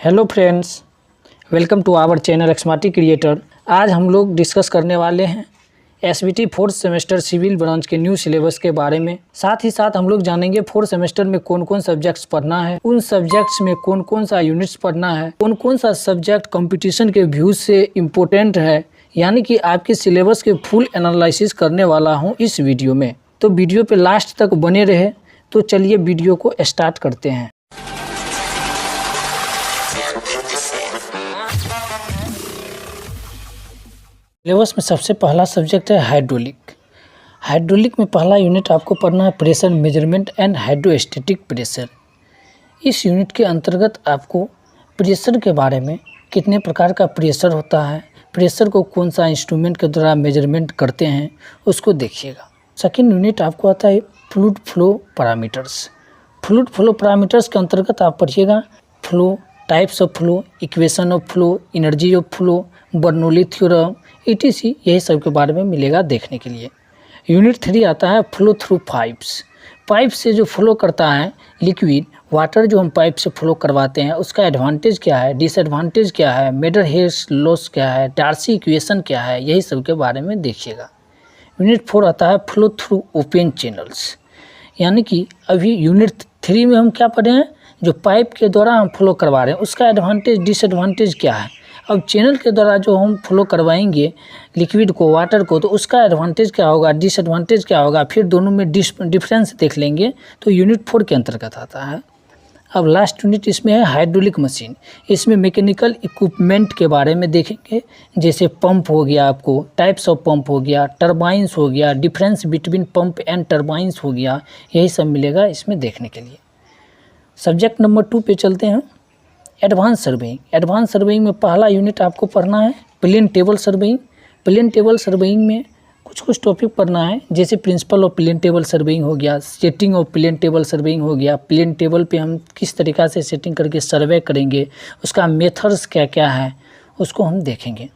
Hello friends, welcome to our channel Xmarty creator. आज हम लोग डिस्कस करने वाले हैं SBT fourth semester civil branch के न्यू सिलेबस के बारे में। साथ ही साथ हम लोग जानेंगे फोर्थ सेमेस्टर में कौन कौन सब्जेक्ट्स पढ़ना है, उन सब्जेक्ट्स में कौन कौन सा यूनिट्स पढ़ना है, कौन कौन सा सब्जेक्ट कंपटीशन के व्यूज से इम्पोर्टेंट है। यानी कि आपके सिलेबस के फुल एनालिसिस करने वाला हूँ इस वीडियो में। तो वीडियो पे लास्ट तक बने रहे। तो चलिए वीडियो को स्टार्ट करते हैं। सिलेबस में सबसे पहला सब्जेक्ट है हाइड्रोलिक। हाइड्रोलिक में पहला यूनिट आपको पढ़ना है pressure measurement and hydrostatic pressure. इस यूनिट के अंतर्गत आपको प्रेशर के बारे में, कितने प्रकार का प्रेशर होता है, प्रेशर को कौन सा इंस्ट्रूमेंट के द्वारा मेजरमेंट करते हैं, उसको देखिएगा। सेकेंड यूनिट आपको आता है fluid flow parameters. Fluid flow parameters के अंतर्गत आप पढ़िएगा flow, types of flow, equation of flow, energy of flow, Bernoulli theorem, ETC, यही सब के बारे में मिलेगा देखने के लिए। यूनिट 3 आता है फ्लो थ्रू पाइप्स। पाइप से जो फ्लो करता है लिक्विड वाटर, जो हम पाइप से फ्लो करवाते हैं, उसका एडवांटेज क्या है, डिसएडवांटेज क्या है, मेडर-हेयर्स लॉस क्या है, डार्सी इक्वेशन क्या है, यही सब के बारे में देखिएगा। यूनिट 4 आता है फ्लो थ्रू ओपन चैनल्स। यानी कि अभी यूनिट 3 में हम क्या पढ़े हैं, जो पाइप के द्वारा हम फ्लो करवा रहे हैं उसका एडवांटेज डिसएडवांटेज क्या है। अब चैनल के द्वारा जो हम फ्लो करवाएंगे लिक्विड को, वाटर को, तो उसका एडवांटेज क्या होगा, डिसएडवांटेज क्या होगा, फिर दोनों में डिफरेंस देख लेंगे। तो यूनिट 4 के अंतर्गत आता है। अब लास्ट यूनिट इसमें है हाइड्रोलिक मशीन। इसमें मैकेनिकल इक्विपमेंट के बारे में देखेंगे, जैसे पंप हो गया, आपको टाइप्स ऑफ पंप हो गया, टरबाइंस हो गया, difference between pump and turbines हो गया, यही सब मिलेगा इसमें देखने के लिए। सब्जेक्ट नंबर 2 पे चलते हैं, एडवांस सर्वेइंग। एडवांस सर्वेइंग में पहला यूनिट आपको पढ़ना है plane table surveying. Plane table surveying में कुछ टॉपिक पढ़ना है, जैसे principle of plane table surveying हो गया, setting of plane table surveying हो गया, प्लेन टेबल पे हम किस तरीक़ा से सेटिंग करके सर्वे करेंगे, उसका मेथड्स क्या क्या है, उसको हम देखेंगे।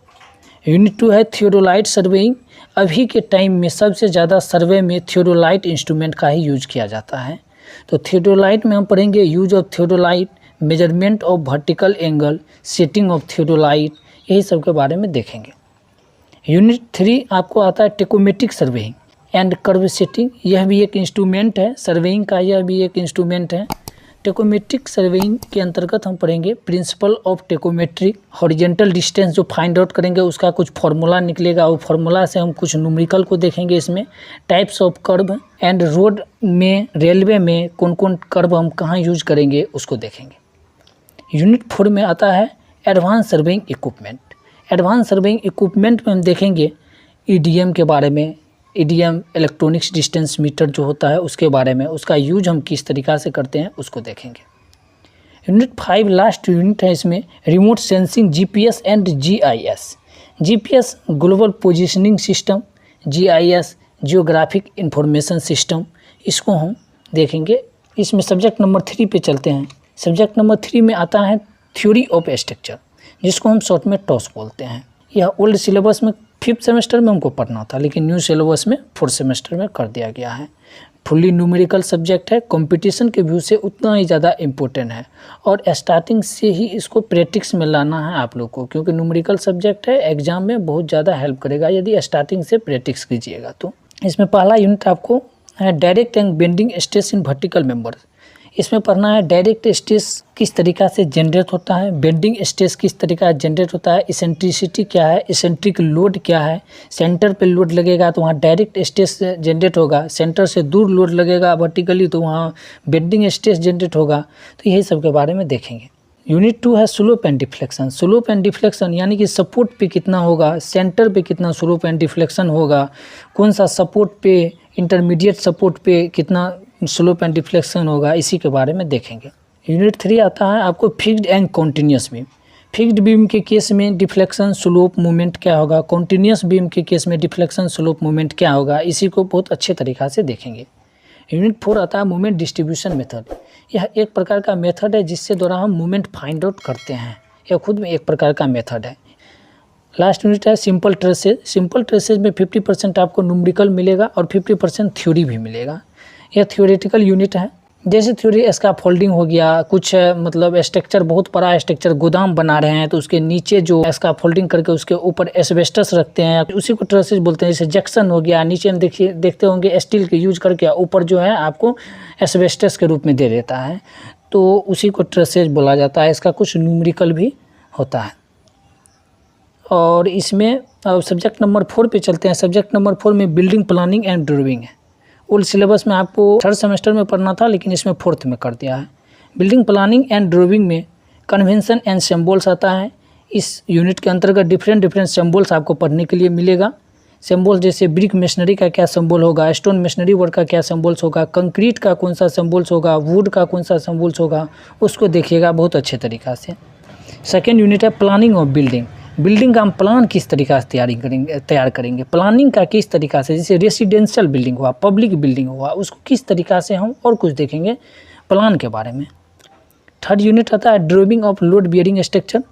यूनिट 2 है थियोडोलाइट सर्वेइंग। अभी के टाइम में सबसे ज़्यादा सर्वे में थियोडोलाइट इंस्ट्रूमेंट का ही यूज किया जाता है। तो थियोडोलाइट में हम पढ़ेंगे use of theodolite, measurement of vertical angle, setting of theodolite, यही सब के बारे में देखेंगे। यूनिट 3 आपको आता है tacheometric surveying and curve setting. यह भी एक इंस्ट्रूमेंट है सर्वेइंग का, यह भी एक इंस्ट्रूमेंट है। टेकोमेट्रिक सर्वेइंग के अंतर्गत हम पढ़ेंगे principle of tacheometric, horizontal distance जो फाइंड आउट करेंगे उसका कुछ फार्मूला निकलेगा, वो फार्मूला से हम कुछ न्यूमेरिकल को देखेंगे। इसमें types of curve and road में, रेलवे में कौन कौन कर्व हम कहाँ यूज करेंगे उसको देखेंगे। यूनिट 4 में आता है advance surveying equipment. Advance surveying equipment में हम देखेंगे EDM के बारे में, EDM इलेक्ट्रॉनिक्स डिस्टेंस मीटर जो होता है उसके बारे में, उसका यूज हम किस तरीक़ा से करते हैं उसको देखेंगे। यूनिट 5 लास्ट यूनिट है, इसमें remote sensing, GPS and GIS। GPS global positioning system, GIS geographic information system, इसको हम देखेंगे। इसमें सब्जेक्ट नंबर 3 पे चलते हैं। सब्जेक्ट नंबर 3 में आता है थ्योरी ऑफ स्ट्रक्चर, जिसको हम शॉर्ट में टॉस बोलते हैं। यह ओल्ड सिलेबस में 5th सेमेस्टर में हमको पढ़ना था, लेकिन न्यू सिलेबस में 4th सेमेस्टर में कर दिया गया है। फुल्ली न्यूमेरिकल सब्जेक्ट है, कंपटीशन के व्यू से उतना ही ज़्यादा इम्पोर्टेंट है, और स्टार्टिंग से ही इसको प्रैक्टिस में लाना है आप लोग को, क्योंकि न्यूमेरिकल सब्जेक्ट है, एग्जाम में बहुत ज़्यादा हेल्प करेगा यदि स्टार्टिंग से प्रैक्टिस कीजिएगा। तो इसमें पहला यूनिट आपको है direct and bending stress in vertical member. इसमें पढ़ना है डायरेक्ट स्ट्रेस किस तरीक़ा से जनरेट होता है, बेंडिंग स्ट्रेस किस तरीक़ा से जनरेट होता है, इसेंट्रिसिटी क्या है, इसेंट्रिक लोड क्या है, सेंटर पे लोड लगेगा तो वहाँ डायरेक्ट स्ट्रेस जनरेट होगा, सेंटर से दूर लोड लगेगा वर्टिकली तो वहाँ बेंडिंग स्ट्रेस जनरेट होगा। तो यही सब के बारे में देखेंगे। यूनिट 2 है slope and deflection. Slope and deflection यानी कि सपोर्ट पे कितना होगा, सेंटर पे कितना स्लोप एंड डिफ्लेक्शन होगा, कौन सा सपोर्ट पे, इंटरमीडिएट सपोर्ट पे कितना स्लोप एंड डिफ्लेक्शन होगा, इसी के बारे में देखेंगे। यूनिट 3 आता है आपको fixed and continuous beam. Fixed beam के केस में डिफ्लेक्शन स्लोप मूवमेंट क्या होगा, कॉन्टिन्यूस बीम के केस में डिफ्लेक्शन स्लोप मूवमेंट क्या होगा, इसी को बहुत अच्छे तरीक़ा से देखेंगे। यूनिट 4 आता है मूवमेंट डिस्ट्रीब्यूशन मेथड। यह एक प्रकार का मेथड है जिससे द्वारा हम मूवमेंट फाइंड आउट करते हैं, यह खुद में एक प्रकार का मेथड है। लास्ट यूनिट है सिंपल ट्रेसेज। सिंपल ट्रेसेज में 50% आपको न्यूमेरिकल मिलेगा और 50% थ्योरी भी मिलेगा। यह थ्योरेटिकल यूनिट है। जैसे थ्योरी स्कैफोल्डिंग हो गया, कुछ मतलब स्ट्रक्चर बहुत बड़ा स्ट्रक्चर गोदाम बना रहे हैं तो उसके नीचे जो स्कैफोल्डिंग करके उसके ऊपर एस्बेस्टस रखते हैं, उसी को ट्रसेज बोलते हैं। जैसे जंक्शन हो गया, नीचे में देखते होंगे स्टील के यूज करके ऊपर जो है आपको एस्बेस्टस के रूप में दे देता है, तो उसी को ट्रसेज बोला जाता है। इसका कुछ न्यूमेरिकल भी होता है। और इसमें अब सब्जेक्ट नंबर 4 पे चलते हैं। सब्जेक्ट नंबर 4 में बिल्डिंग प्लानिंग एंड ड्राइंग है। ओल्ड सिलेबस में आपको 3rd सेमेस्टर में पढ़ना था, लेकिन इसमें 4th में कर दिया है। बिल्डिंग प्लानिंग एंड ड्राइंग में कन्वेंशन एंड सिंबल्स आता है। इस यूनिट के अंतर्गत डिफरेंट सिंबल्स आपको पढ़ने के लिए मिलेगा। सिंबल जैसे ब्रिक मशीनरी का क्या सिंबल होगा, स्टोन मशीनरी वर्क का क्या सिंबल्स होगा, कंक्रीट का कौन सा सिंबल्स होगा, वुड का कौन सा सिंबल्स होगा, उसको देखिएगा बहुत अच्छे तरीक़ा से। सेकेंड यूनिट है प्लानिंग ऑफ बिल्डिंग। बिल्डिंग का हम प्लान किस तरीक़ा से तैयार करेंगे, प्लानिंग का किस तरीक़ा से, जैसे रेसिडेंशियल बिल्डिंग हुआ, पब्लिक बिल्डिंग हुआ, उसको किस तरीक़ा से हम और कुछ देखेंगे प्लान के बारे में। थर्ड यूनिट आता है drying of load bearing structure.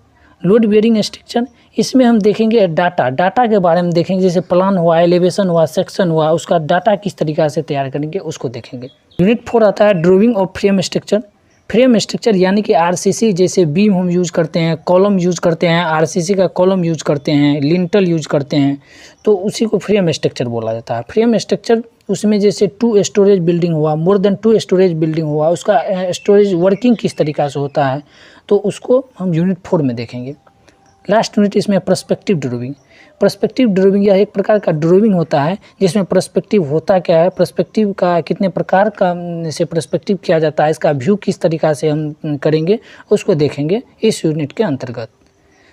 Load bearing structure, इसमें हम देखेंगे डाटा के बारे में देखेंगे, जैसे प्लान हुआ, एलिवेशन हुआ, सेक्शन हुआ, उसका डाटा किस तरीक़ा से तैयार करेंगे उसको देखेंगे। यूनिट 4 आता है drying of frame structure. Frame structure यानी कि आरसीसी, जैसे बीम हम यूज़ करते हैं, कॉलम यूज़ करते हैं, आरसीसी का कॉलम यूज़ करते हैं, लिंटल यूज़ करते हैं, तो उसी को फ्रेम स्ट्रक्चर बोला जाता है। फ्रेम स्ट्रक्चर उसमें जैसे 2 स्टोरेज बिल्डिंग हुआ, मोर देन 2 स्टोरेज बिल्डिंग हुआ, उसका स्टोरेज वर्किंग किस तरीक़ा से होता है, तो उसको हम यूनिट 4 में देखेंगे। लास्ट यूनिट इसमें पर्सपेक्टिव ड्राइंग। पर्सपेक्टिव ड्राइंग यह एक प्रकार का ड्राइंग होता है जिसमें पर्सपेक्टिव होता क्या है, पर्सपेक्टिव का कितने प्रकार का से पर्सपेक्टिव किया जाता है, इसका व्यू किस तरीक़ा से हम करेंगे उसको देखेंगे इस यूनिट के अंतर्गत।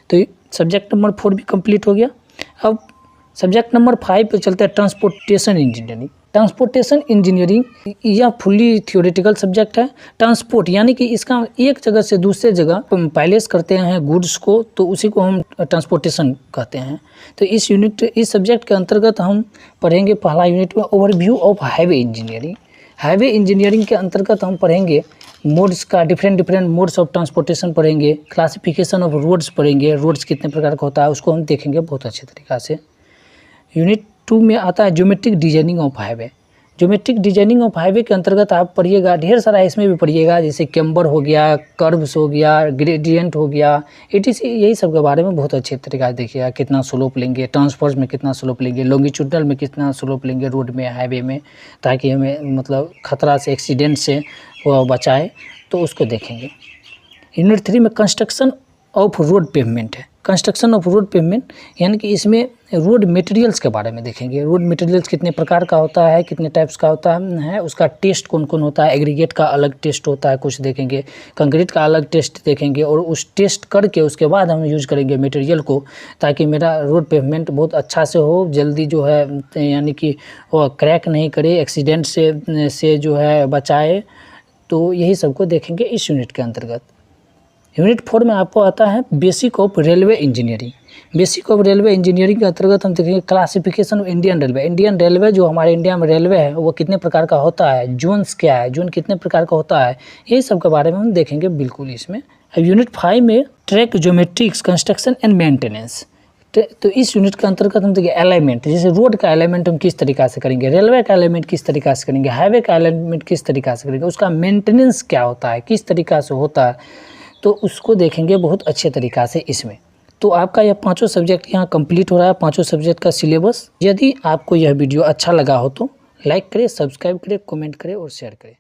तो सब्जेक्ट नंबर 4 भी कंप्लीट हो गया। अब सब्जेक्ट नंबर 5 पे चलते हैं ट्रांसपोर्टेशन इंजीनियरिंग। ट्रांसपोर्टेशन इंजीनियरिंग यह फुल्ली थियोरेटिकल सब्जेक्ट है। ट्रांसपोर्ट यानी कि इसका एक जगह से दूसरे जगह पैलेस करते हैं गुड्स को, तो उसी को हम ट्रांसपोर्टेशन कहते हैं। तो इस सब्जेक्ट के अंतर्गत हम पढ़ेंगे पहला यूनिट में overview of highway engineering. Highway engineering के अंतर्गत हम पढ़ेंगे मोड्स का, डिफरेंट मोड्स ऑफ ट्रांसपोर्टेशन पढ़ेंगे, क्लासिफिकेशन ऑफ रोड्स पढ़ेंगे, रोड्स कितने प्रकार का होता है उसको हम देखेंगे बहुत अच्छे तरीक़ा से। यूनिट 2 में आता है geometric designing of highway. Geometric designing of highway के अंतर्गत आप पढ़िएगा ढेर सारा, इसमें भी पढ़िएगा, जैसे कैम्बर हो गया, कर्व्स हो गया, ग्रेडियंट हो गया, etc, यही सब के बारे में बहुत अच्छे तरीक़ा से देखिएगा। कितना स्लोप लेंगे, ट्रांसफर्स में कितना स्लोप लेंगे, लॉन्गिट्यूडनल में कितना स्लोप लेंगे रोड में, हाईवे में, ताकि हमें मतलब खतरा से, एक्सीडेंट से वो बचाए, तो उसको देखेंगे। यूनिट 3 में कंस्ट्रक्शन ऑफ रोड पेवमेंट है। कंस्ट्रक्शन ऑफ रोड पेवमेंट यानी कि इसमें रोड मटेरियल्स के बारे में देखेंगे। रोड मटेरियल्स कितने प्रकार का होता है, कितने टाइप्स का होता है, उसका टेस्ट कौन कौन होता है, एग्रीगेट का अलग टेस्ट होता है कुछ देखेंगे, कंक्रीट का अलग टेस्ट देखेंगे, और उस टेस्ट करके उसके बाद हम यूज़ करेंगे मटेरियल को, ताकि मेरा रोड पेवमेंट बहुत अच्छा से हो, जल्दी जो है यानी कि वो क्रैक नहीं करे, एक्सीडेंट से जो है बचाए। तो यही सबको देखेंगे इस यूनिट के अंतर्गत। यूनिट 4 में आपको आता है basic of railway engineering. Basic of railway engineering के अंतर्गत हम देखेंगे classification of Indian railway. Indian railway जो हमारे इंडिया में रेलवे है वो कितने प्रकार का होता है, जोन्स क्या है, जोन कितने प्रकार का होता है, यही सब के बारे में हम देखेंगे बिल्कुल इसमें। अब यूनिट 5 में track geometrics, construction and maintenance. तो इस यूनिट के अंतर्गत हम देखिए अलाइनमेंट, जैसे रोड का अलाइनमेंट हम किस तरीक़ा से करेंगे, रेलवे का अलाइनमेंट किस तरीक़ा से करेंगे, हाईवे का अलाइनमेंट किस तरीक़ा से करेंगे, उसका मेंटेनेंस क्या होता है, किस तरीक़ा से होता है, तो उसको देखेंगे बहुत अच्छे तरीक़ा से इसमें। तो आपका यह 5 सब्जेक्ट यहाँ कंप्लीट हो रहा है, 5 सब्जेक्ट का सिलेबस। यदि आपको यह वीडियो अच्छा लगा हो तो लाइक करें, सब्सक्राइब करें, कमेंट करें और शेयर करें।